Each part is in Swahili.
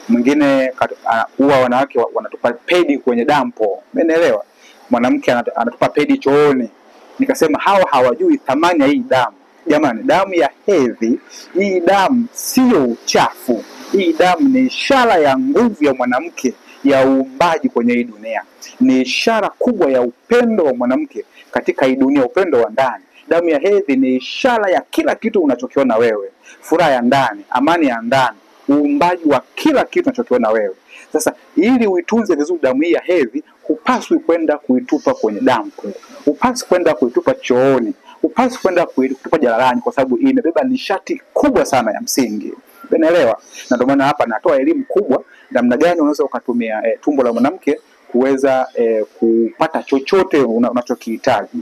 Mwingine huwa wanawake wanatupa pedi kwenye dampo, umeelewa? Mwanamke anatupa pedi chooni. Nikasema hawa hawajui thamani ya hii damu. Jamani, damu ya hedhi, hii damu sio uchafu. Hii damu ni ishara ya nguvu ya mwanamke, ya uumbaji kwenye hii dunia. Ni ishara kubwa ya upendo wa mwanamke katika hii dunia, upendo wa ndani. Damu ya hedhi ni ishara ya kila kitu unachokiona wewe. Furaha ya ndani, amani ya ndani, uumbaji wa kila kitu unachokiona wewe. Sasa ili uitunze vizuri damu hii ya hedhi, hupaswi kwenda kuitupa kwenye dampo. Hupaswi kwenda kuitupa chooni. Hupaswi kwenda kuitupa jalalani, kwa sababu imebeba nishati kubwa sana ya msingi. Unaelewa? Na ndio maana hapa natoa elimu kubwa namna gani unaweza ukatumia tumbo la mwanamke kuweza kupata chochote unachokihitaji,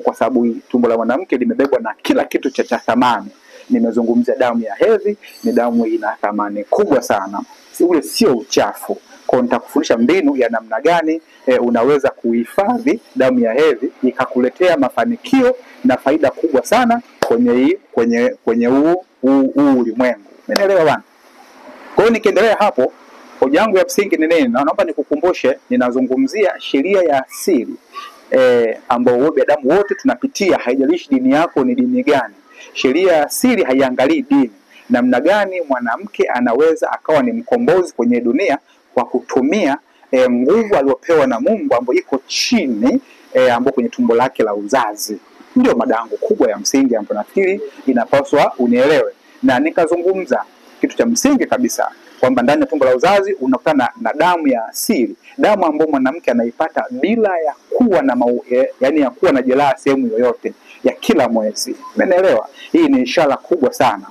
kwa sababu tumbo la mwanamke limebebwa na kila kitu cha thamani. Nimezungumzia damu ya hedhi, ni damu ina thamani kubwa sana. Ule sio uchafu. Kwa nitakufundisha mbinu ya namna gani unaweza kuhifadhi damu ya hedhi ikakuletea mafanikio na faida kubwa sana kwenye huu ulimwengu. Umeelewa bwana? Kwa hiyo nikiendelea hapo, hoja yangu ya msingi ni nini? Naomba nikukumbushe, ninazungumzia sheria ya asili ambao binadamu wote tunapitia, haijalishi dini yako ni dini gani. Sheria ya asili haiangalii dini. Namna gani mwanamke anaweza akawa ni mkombozi kwenye dunia kwa kutumia nguvu aliyopewa na Mungu ambayo iko chini ambayo kwenye tumbo lake la uzazi. Ndio mada yangu kubwa ya msingi ambayo nafikiri inapaswa unielewe. Na nikazungumza kitu cha msingi kabisa kwamba ndani ya tumbo la uzazi unakutana na damu ya asili, damu ambayo mwanamke anaipata bila ya kuwa na ya kuwa na jeraha sehemu yoyote ya kila mwezi. Umeelewa? Hii ni ishara kubwa sana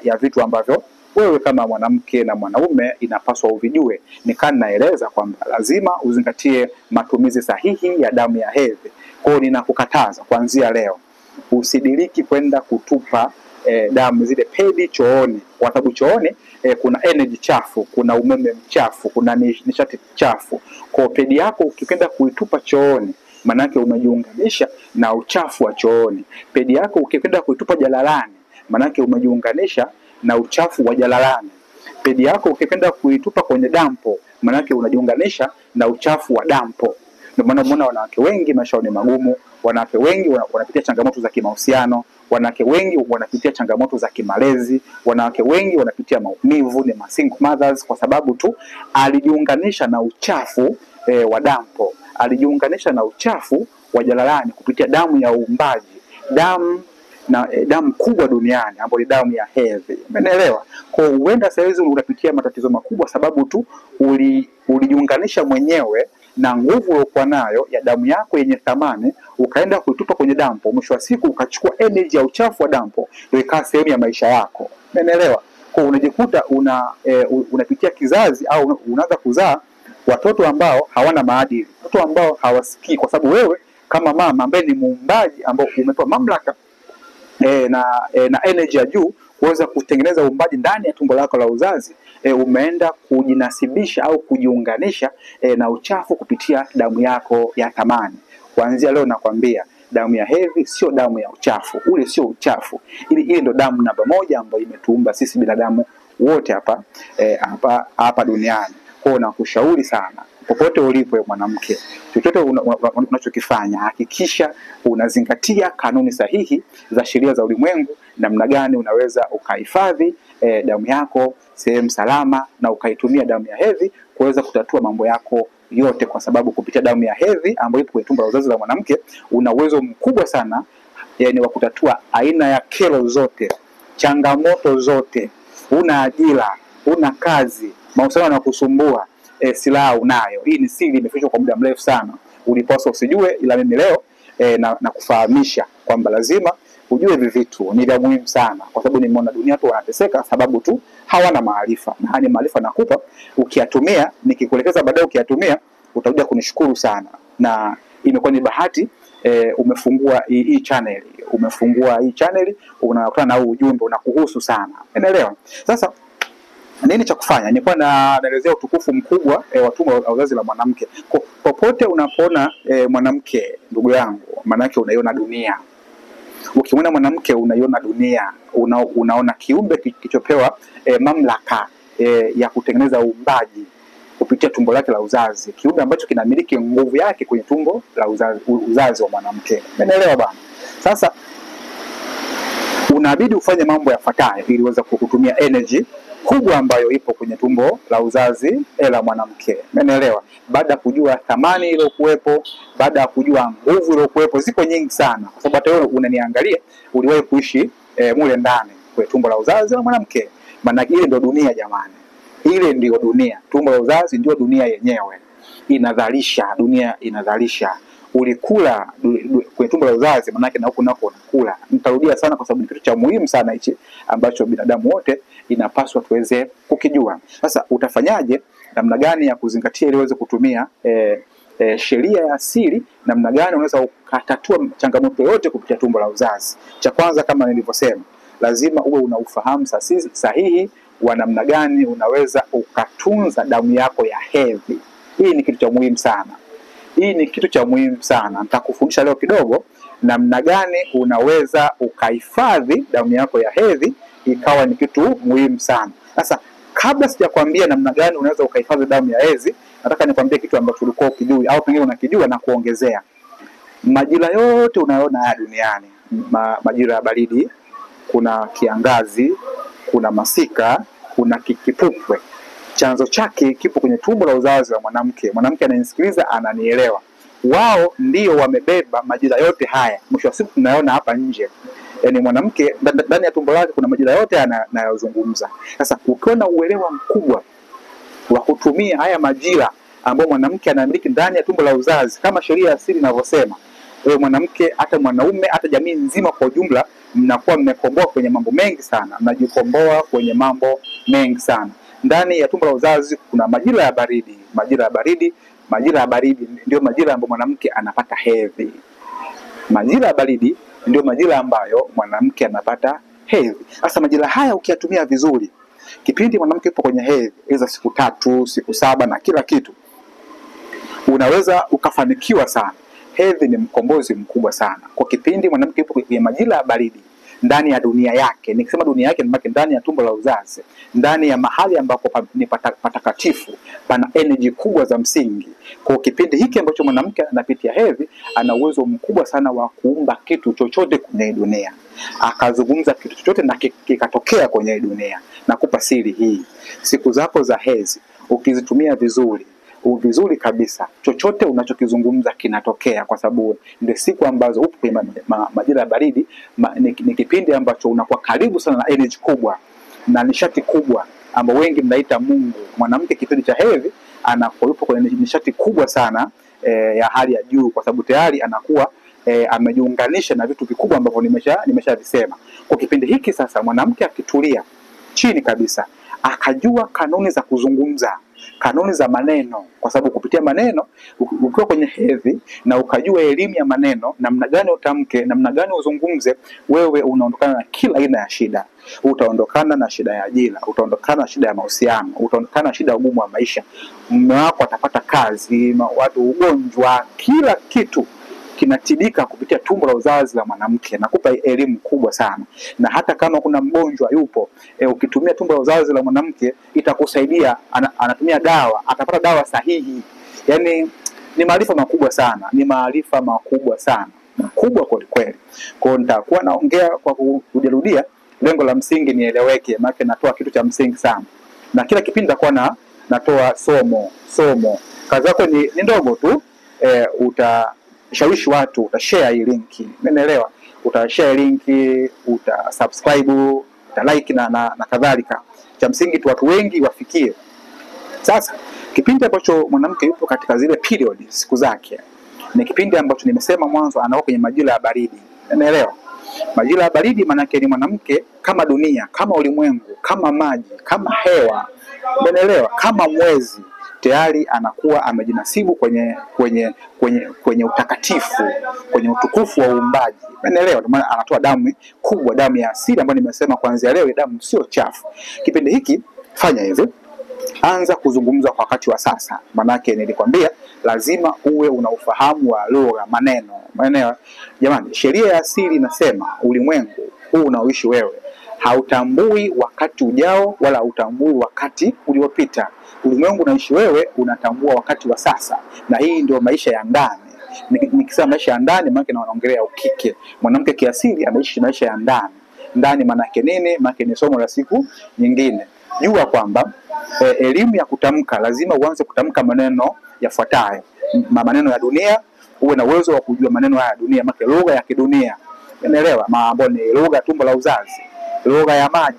ya vitu ambavyo wewe kama mwanamke na mwanaume inapaswa uvijue. Nikani naeleza kwamba lazima uzingatie matumizi sahihi ya damu ya hedhi. Kwa hiyo ninakukataza kuanzia leo usidiriki kwenda kutupa damu zile pedi chooni. Kwa sababu chooni kuna energy chafu, kuna umeme mchafu, kuna nishati chafu. Kwa pedi yako ukikwenda kuitupa chooni, manake umejiunganisha na uchafu wa chooni. Pedi yako ukikwenda kuitupa jalalani, manake umejiunganisha na uchafu wa jalalani. Pedi yako ukikwenda kuitupa kwenye dampo, manake unajiunganisha na uchafu wa dampo. Ndio maana unaona wanawake wengi maisha ni magumu, wanawake wengi wanapitia changamoto za kimahusiano, wanawake wengi wanapitia changamoto za kimalezi, wanawake wengi wanapitia maumivu, ni single mothers, kwa sababu tu alijiunganisha na uchafu wa dampo, alijiunganisha na uchafu wa jalalani kupitia damu ya uumbaji, damu kubwa duniani ambayo ni damu ya hedhi. Umeelewa? Kwa huenda sasa hizi unapitia matatizo makubwa sababu tu ulijiunganisha mwenyewe na nguvu uliokuwa nayo ya damu yako yenye thamani, ukaenda kuitupa kwenye dampo. Mwisho wa siku ukachukua energy ya uchafu wa dampo, ndio ikawa sehemu ya maisha yako. Umeelewa? Kwa unajikuta unapitia kizazi au unaanza kuzaa watoto ambao hawana maadili, watoto ambao hawasikii, kwa sababu wewe kama mama ambaye ni muumbaji ambao umepewa mamlaka na energy ya juu kuweza kutengeneza uumbaji ndani ya tumbo lako la uzazi, umeenda kujinasibisha au kujiunganisha na uchafu kupitia damu yako ya thamani. Kuanzia leo nakwambia damu ya hedhi sio damu ya uchafu. Ule sio uchafu. Ile ndo damu namba moja ambayo imetuumba sisi binadamu wote hapa duniani. Kwa hiyo nakushauri sana, popote ulipo mwanamke, chochote unachokifanya hakikisha unazingatia kanuni sahihi za sheria za ulimwengu, namna gani unaweza ukahifadhi damu yako sehemu salama na ukaitumia damu ya hedhi kuweza kutatua mambo yako yote, kwa sababu kupitia damu ya hedhi ambayo ipo kwenye tumbo la uzazi la mwanamke una uwezo mkubwa sana wa kutatua aina ya kero zote, changamoto zote. Una ajira, una kazi, mahusiano yanakusumbua, silaha unayo. Hii ni siri imefichwa kwa muda mrefu sana. Ulipaswa usijue, ila mimi leo na kufahamisha kwamba lazima ujue hivi vitu. Ni vya muhimu sana, kwa sababu nimeona dunia watu wanateseka sababu tu hawana maarifa. Na haya maarifa nakupa, ukiyatumia, nikikuelekeza baadaye ukiyatumia, utakuja kunishukuru sana. Na imekuwa ni bahati umefungua hii channel. Umefungua hii channel, unakutana na ujumbe unakuhusu sana. Unaelewa? Sasa nini cha kufanya? Nilikuwa naelezea utukufu mkubwa wa tumbo la uzazi la mwanamke. Popote unapoona mwanamke, ndugu yangu, maana yake unaiona dunia. Ukimwona mwanamke unaiona dunia, unaona kiumbe kilichopewa mamlaka ya kutengeneza uumbaji kupitia tumbo lake la uzazi, kiumbe ambacho kinamiliki nguvu yake kwenye tumbo la uzazi wa mwanamke. Umeelewa bana? Sasa unabidi ufanye mambo yafuatayo ili uweze kutumia energy kubwa ambayo ipo kwenye tumbo la uzazi la mwanamke. Umeelewa? Baada ya kujua thamani ile kuwepo, baada ya kujua nguvu ile kuwepo, ziko nyingi sana, kwa sababu hata wewe unaniangalia uliwahi kuishi mule ndani kwenye tumbo la uzazi la mwanamke. Maana ile ndio dunia jamani. Ile ndio dunia. Tumbo la uzazi ndio dunia yenyewe. Inadhalisha, dunia inadhalisha. Ulikula kwenye tumbo la uzazi, maana yake na huko nako unakula. Nitarudia sana kwa sababu ni kitu cha muhimu sana hichi ambacho binadamu wote inapaswa tuweze kukijua. Sasa utafanyaje, namna gani ya kuzingatia ili uweze kutumia sheria ya asili, namna gani unaweza ukatatua changamoto yote kupitia tumbo la uzazi? Cha kwanza, kama nilivyosema, lazima uwe una ufahamu sahihi wa namna gani unaweza ukatunza damu yako ya hedhi. Hii ni kitu cha muhimu sana. Hii ni kitu cha muhimu sana. Nitakufundisha leo kidogo namna gani unaweza ukahifadhi damu yako ya hedhi ikawa ni kitu muhimu sana. Sasa kabla sijakwambia namna gani unaweza ukahifadhi damu ya hedhi, nataka nikwambie kitu ambacho ulikuwa ukijui au pengine unakijua na kuongezea. Majira yote unayoona haya duniani, majira ya baridi, kuna kiangazi, kuna masika, kuna kipupwe, chanzo chake kipo kwenye tumbo la uzazi wa mwanamke. Mwanamke ananisikiliza, ananielewa. Wao ndio wamebeba majira yote haya. Mwisho wa siku tunaona hapa nje. Yaani mwanamke ndani ya tumbo lake kuna majira yote anayozungumza. Sasa ukiwa na uelewa mkubwa wa kutumia haya majira ambayo mwanamke anamiliki ndani ya tumbo la uzazi, kama sheria asili inavyosema, wewe mwanamke, hata mwanaume, hata jamii nzima kwa ujumla, mnakuwa mmekomboa kwenye mambo mengi sana. Mnajikomboa kwenye mambo mengi sana. Ndani ya tumbo la uzazi kuna majira ya baridi. Majira ya baridi ndio majira ambayo mwanamke anapata hedhi. Majira ya baridi ndio majira ambayo mwanamke anapata hedhi. Sasa majira haya ukiyatumia vizuri, kipindi mwanamke yupo kwenye hedhi, hizo siku 3, siku 7 na kila kitu, unaweza ukafanikiwa sana. Hedhi ni mkombozi mkubwa sana. Kwa kipindi mwanamke yupo kwenye majira ya baridi, ndani ya dunia yake, nikisema dunia yake ni ndani ya tumbo la uzazi, ndani ya mahali ambapo ni patakatifu, pana energy kubwa za msingi. Kwa kipindi hiki ambacho mwanamke anapitia hedhi, ana uwezo mkubwa sana wa kuumba kitu chochote kwenye dunia. Akazungumza kitu chochote na kikatokea kwenye dunia. Nakupa siri hii. Siku zako za hedhi ukizitumia vizuri kabisa, chochote unachokizungumza kinatokea, kwa sababu ndio siku ambazo upo kwenye majira ya baridi. Ni kipindi ambacho unakuwa karibu sana na energy kubwa na nishati kubwa ambayo wengi mnaita Mungu. Mwanamke kipindi cha hedhi anakuwa yupo kwenye nishati kubwa sana ya hali ya juu, kwa sababu tayari anakuwa amejiunganisha na vitu vikubwa ambavyo nimeshavisema. Kwa kipindi hiki sasa, mwanamke akitulia chini kabisa, akajua kanuni za kuzungumza, kanuni za maneno, kwa sababu kupitia maneno, ukiwa kwenye hedhi na ukajua elimu ya maneno, namna gani utamke, namna gani uzungumze, wewe unaondokana na kila aina ya shida. Utaondokana na shida ya ajira, utaondokana na shida ya mahusiano, utaondokana na shida ya ugumu wa maisha. Mume wako atapata kazi, watu ugonjwa, kila kitu kinatibika kupitia tumbo la uzazi la mwanamke. Nakupa elimu kubwa sana. Na hata kama kuna mgonjwa yupo, ukitumia tumbo la uzazi la mwanamke itakusaidia. Anatumia dawa, atapata dawa sahihi. Yaani ni maarifa makubwa sana, makubwa kweli. Kwa hiyo nitakuwa naongea kwa kurudia, lengo la msingi nieleweke, maana natoa kitu cha msingi sana. Na kila kipindi nitakuwa natoa somo. Kazi yako ni ndogo tu. Utashawishi watu, utashare hii linki. Umeelewa? Utashare linki, utasubscribe, utalike na kadhalika. Cha msingi tu watu wengi wafikie. Sasa kipindi ambacho mwanamke yupo katika zile period, siku zake, ni kipindi ambacho nimesema mwanzo anakuwa kwenye majira ya baridi. Umeelewa? Majira ya baridi maana yake ni mwanamke kama dunia, kama ulimwengu, kama maji, kama hewa, umeelewa, kama mwezi, tayari anakuwa amejinasibu kwenye utakatifu, kwenye utukufu wa uumbaji. Umeelewa? Ndio maana anatoa damu kubwa, damu ya asili ambayo nimesema kuanzia leo damu sio chafu. Kipindi hiki fanya hivi. Anza kuzungumza kwa wakati wa sasa. Manake nilikwambia lazima uwe una ufahamu wa lugha, maneno. Jamani, sheria ya asili inasema ulimwengu huu unaoishi wewe hautambui wakati ujao wala hautambui wakati uliopita. Ulimwengu unaishi wewe unatambua wakati wa sasa, na hii ndio maisha ya ndani. Nikisema maisha ya ndani maana naongelea ukike. Mwanamke kiasili anaishi maisha ya ndani. Ndani maana yake nini? Maana ni somo la siku nyingine. Jua kwamba elimu ya kutamka lazima uanze kutamka maneno yafuatayo. Maneno ya dunia, uwe na uwezo wa kujua maneno haya ya dunia, maana lugha ya kidunia. Unaelewa? Mambo ni lugha tumbo la uzazi, lugha ya maji,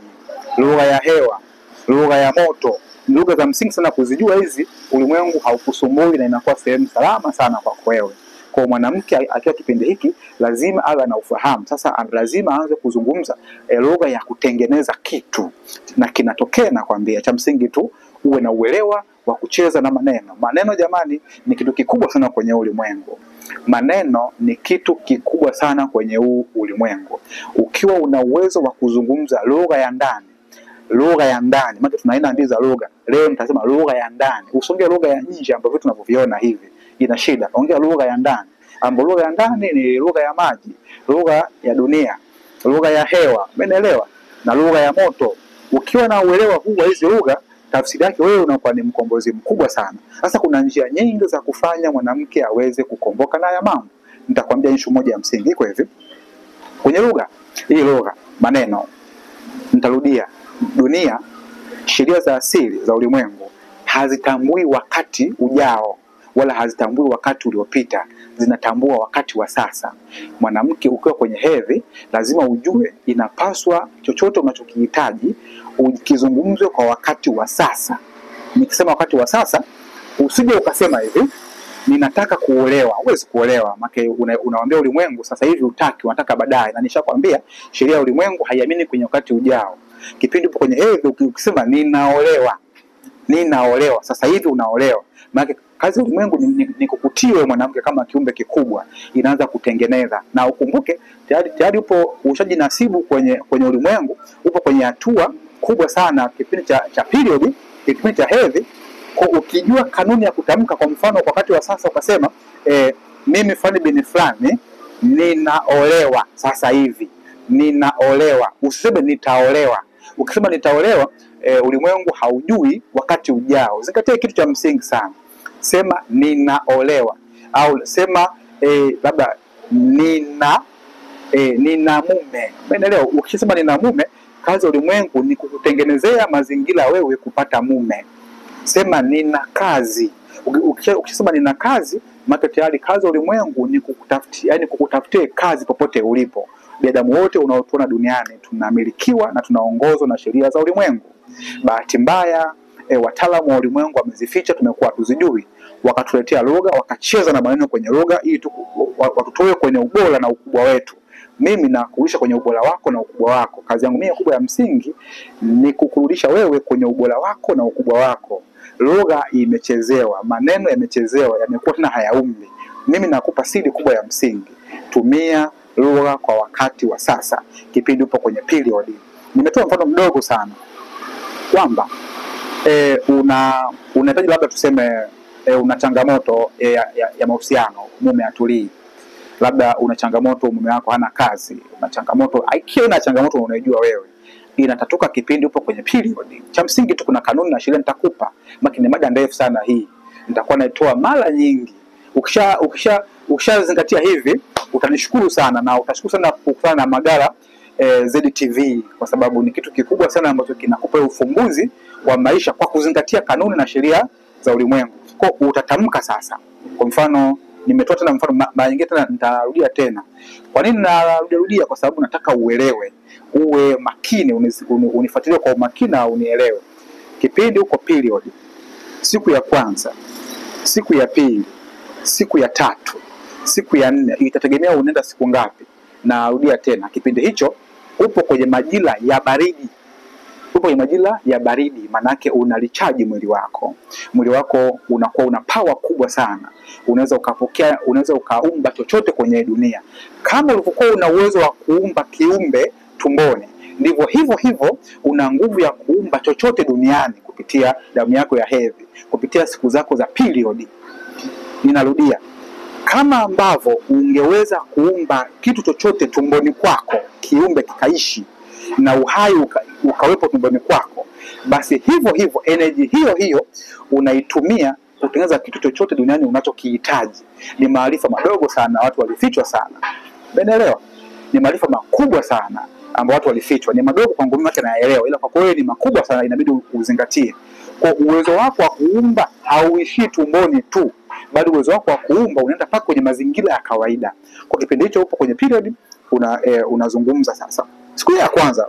lugha ya hewa, lugha ya moto. Lugha za msingi sana kuzijua hizi, ulimwengu haukusumbui na inakuwa sehemu salama sana kwa wewe. Kwa mwanamke akiwa kipindi hiki lazima awe na ufahamu. Sasa lazima aanze kuzungumza lugha ya kutengeneza kitu na kinatokea. Na kwambia cha msingi tu uwe na uelewa wa kucheza na maneno. Maneno jamani ni kitu kikubwa sana kwenye ulimwengu. Maneno ni kitu kikubwa sana kwenye huu ulimwengu. Ukiwa una uwezo wa kuzungumza lugha ya ndani, lugha ya ndani, maana tuna aina mbili za lugha. Leo nitasema lugha ya ndani. Usongee lugha ya nje ambayo vitu tunavyoviona hivi ina shida. Ongea lugha ya ndani. Ambapo lugha ya ndani ni lugha ya maji, lugha ya dunia, lugha ya hewa, umeelewa? Na lugha ya moto. Ukiwa na uelewa huu wa hizi lugha, tafsiri yake wewe unakuwa ni mkombozi mkubwa sana. Sasa kuna njia nyingi za kufanya mwanamke aweze kukomboka na haya mambo. Nitakwambia issue moja ya msingi iko hivi. Kwenye lugha, hii lugha, maneno, nitarudia, dunia, sheria za asili za ulimwengu hazitambui wakati ujao wala hazitambui wakati uliopita, zinatambua wakati wa sasa. Mwanamke ukiwa kwenye hedhi lazima ujue inapaswa chochote unachokihitaji ukizungumzwe kwa wakati wa sasa. Nikisema wakati wa sasa, usije ukasema hivi ninataka kuolewa. Huwezi kuolewa, maana unawaambia ulimwengu sasa hivi utaki, unataka baadaye. Na nishakwambia sheria ya ulimwengu haiamini kwenye wakati ujao. Kipindi upo kwenye hedhi ukisema ninaolewa sasa hivi unaolewa, maana kazi ya ulimwengu ni kukutiwe mwanamke kama kiumbe kikubwa, inaanza kutengeneza. Na ukumbuke tayari upo ushajinasibu kwenye ulimwengu, upo kwenye hatua kubwa sana kipindi cha period, kipindi cha hedhi. Kwa ukijua kanuni ya kutamka, kwa mfano kwa wakati wa sasa ukasema mimi fulani bin fulani ninaolewa sasa hivi, ninaolewa. Usiseme nitaolewa. Ukisema nitaolewa, ulimwengu haujui wakati ujao. Zingatia kitu cha msingi sana. Sema ninaolewa, au sema labda nina mume. Umeelewa? Ukisema nina mume, kazi ya ulimwengu ni kukutengenezea mazingira wewe kupata mume. Sema nina kazi. Ukisema nina kazi, maana tayari kazi ya ulimwengu ni kukutafutia, yani kukutafutia kazi popote ulipo. Binadamu wote unaotuona duniani tunamilikiwa na tunaongozwa na sheria za ulimwengu. Bahati mbaya wataalamu wa ulimwengu wamezificha, tumekuwa tuzijui. Wakatuletea lugha, wakacheza na maneno kwenye lugha ili watutoe kwenye ubora na ukubwa wetu. Mimi nakurudisha kwenye ubora wako na ukubwa wako. Kazi yangu mimi kubwa ya msingi ni kukurudisha wewe kwenye ubora wako na ukubwa wako. Lugha imechezewa, maneno yamechezewa, yamekuwa tena hayaumbi. Mimi nakupa siri kubwa ya msingi. Tumia lugha kwa wakati wa sasa, kipindi upo kwenye period. Nimetoa mfano mdogo sana kwamba unahitaji labda tuseme una changamoto ya mahusiano, mume atulii. Labda una changamoto, mume wako hana kazi. Una changamoto, ikiwa changamoto unaijua wewe, inatatoka kipindi upo kwenye period. Cha msingi tu kuna kanuni na sheria nitakupa. Makini mada ndefu sana hii. Nitakuwa naitoa mara nyingi. Ukishazingatia hivi, utanishukuru sana, na utashukuru sana kukutana na Magara ZTV, kwa sababu ni kitu kikubwa sana ambacho kinakupa ufumbuzi wa maisha kwa kuzingatia kanuni na sheria za ulimwengu. Kwa utatamka sasa. Kwa mfano nimetoa tena mfano mara nyingine tena nitarudia tena. Kwa nini narudia? Kwa sababu nataka uelewe, uwe makini, unifuatilie kwa umakini na unielewe. Kipindi uko period, siku ya kwanza, siku ya pili, siku ya tatu, siku ya 4, itategemea unaenda siku ngapi. Narudia tena, kipindi hicho upo kwenye majira ya baridi. Upo kwenye majira ya baridi, manake unalichaji mwili wako. Mwili wako unakuwa una power kubwa sana. Unaweza ukaumba chochote kwenye dunia. Kama ulivyokuwa una uwezo wa kuumba kiumbe tumboni, ndivyo hivyo una nguvu ya kuumba chochote duniani kupitia damu yako ya hedhi, kupitia siku zako za period. Ninarudia, kama ambavyo ungeweza kuumba kitu chochote tumboni kwako, kiumbe kikaishi, na uhai ukawepo tumboni kwako, basi hivyo hivyo energy hiyo hiyo unaitumia kutengeneza kitu chochote duniani unachokihitaji. Ni maarifa madogo sana, watu walifichwa sana. Umeelewa? Ni maarifa makubwa sana ambao watu walifichwa. Ni madogo kwangu mimi naelewa, ila kwa kweli ni makubwa sana, inabidi uzingatie. Kwa uwezo wako wa kuumba hauishii tumboni tu, bali uwezo wako wa kuumba unaenda paka kwenye mazingira ya kawaida. Kwa kipindi hicho upo kwenye period unazungumza sasa. Siku ya kwanza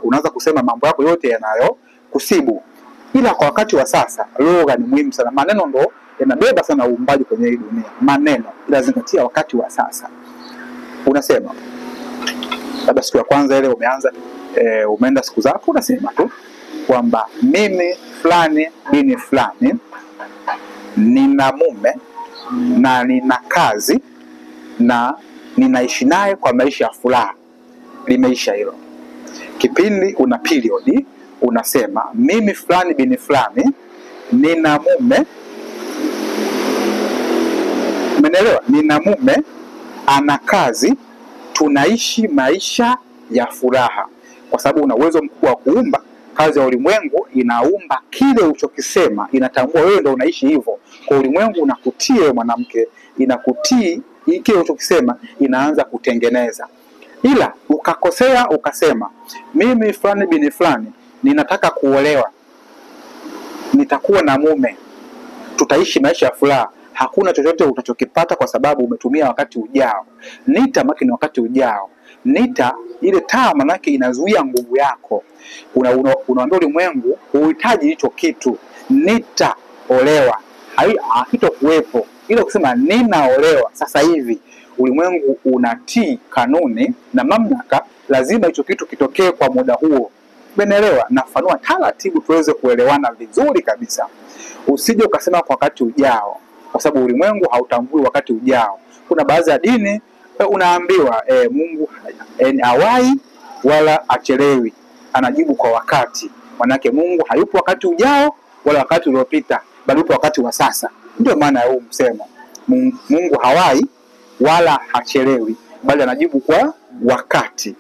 unaanza kusema mambo yako yote yanayo kusibu. Ila kwa wakati wa sasa lugha ni muhimu sana. Maneno ndo yanabeba sana uumbaji kwenye hii dunia. Maneno inazingatia wakati wa sasa. Unasema labda siku ya kwanza ile umeanza umeenda siku zako, unasema tu kwamba mimi fulani bini fulani nina mume na nina kazi na ninaishi naye kwa maisha ya furaha. Limeisha hilo. Kipindi una period unasema mimi fulani bini fulani nina mume, umeelewa? Nina mume, ana kazi, tunaishi maisha ya furaha. Kwa sababu una uwezo mkubwa wa kuumba. Kazi ya ulimwengu inaumba kile ulichokisema, inatambua wewe ndio unaishi hivyo. Kwa ulimwengu unakutii wewe mwanamke, inakutii kile ulichokisema, inaanza kutengeneza. Ila ukakosea ukasema mimi fulani bini fulani ninataka kuolewa, nitakuwa na mume, tutaishi maisha ya furaha. Hakuna chochote utachokipata kwa sababu umetumia wakati ujao. Nita makini wakati ujao. Nita ile taa manake inazuia nguvu yako. Unaambia ulimwengu uhitaji hicho kitu. Nitaolewa. Hakitokuwepo. Ile kusema ninaolewa sasa hivi, ulimwengu unatii kanuni na mamlaka, lazima hicho kitu kitokee kwa muda huo. Umeelewa? Nafanua taratibu tuweze kuelewana vizuri kabisa. Usije ukasema kwa wakati ujao, kwa sababu ulimwengu hautambui wakati ujao. Kuna baadhi ya dini unaambiwa Mungu hawai wala achelewi, anajibu kwa wakati. Manake Mungu hayupo wakati ujao wala wakati uliopita, bali yupo wakati wa sasa. Ndio maana ya huu msemo, Mungu hawai wala hachelewi, bali anajibu kwa wakati.